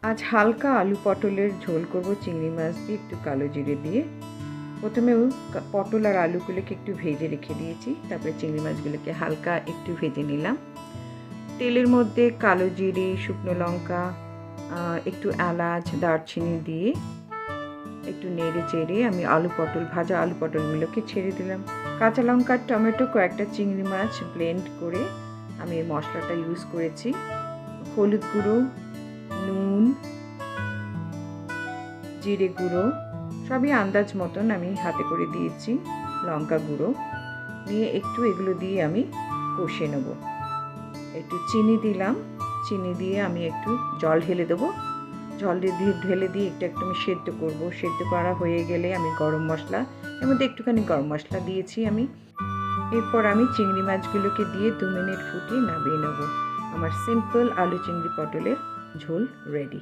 আজ হালকা আলু পটলের ঝোল করব চিংড়ি মাছ দিয়ে একটু কালো জিরে দিয়ে। প্রথমে পটল আর আলুগুলোকে একটু ভেজে রেখে দিয়েছি, তারপরে চিংড়ি মাছগুলোকে হালকা একটু ভেজে নিলাম। তেলের মধ্যে কালো জিরে, শুকনো লঙ্কা, একটু এলাচ, দারচিনি দিয়ে একটু নেড়ে চেড়ে আমি ভাজা আলু পটলগুলোকে ছেড়ে দিলাম। কাঁচা লঙ্কা, টমেটো, কয়েকটা চিংড়ি মাছ ব্লেন্ড করে আমি এই মশলাটা ইউজ করেছি। হলুদ গুঁড়ো, নুন, জিরে গুঁড়ো সবই আন্দাজ মতন আমি হাতে করে দিয়েছি। লঙ্কা গুঁড়ো নিয়ে একটু এগুলো দিয়ে আমি কষে নেব। একটু চিনি দিলাম, চিনি দিয়ে আমি একটু জল ঢেলে দেবো। জল ঢেলে দিয়ে একটু আমি সেদ্ধ করব। সেদ্ধ করা হয়ে গেলে আমি গরম মশলা, এর মধ্যে একটুখানি গরম মশলা দিয়েছি আমি। এরপর আমি চিংড়ি মাছগুলোকে দিয়ে 2 মিনিট ফুটিয়ে নামিয়ে নেব। আমার সিম্পল আলু চিংড়ি পটলের ঝোল রেডি।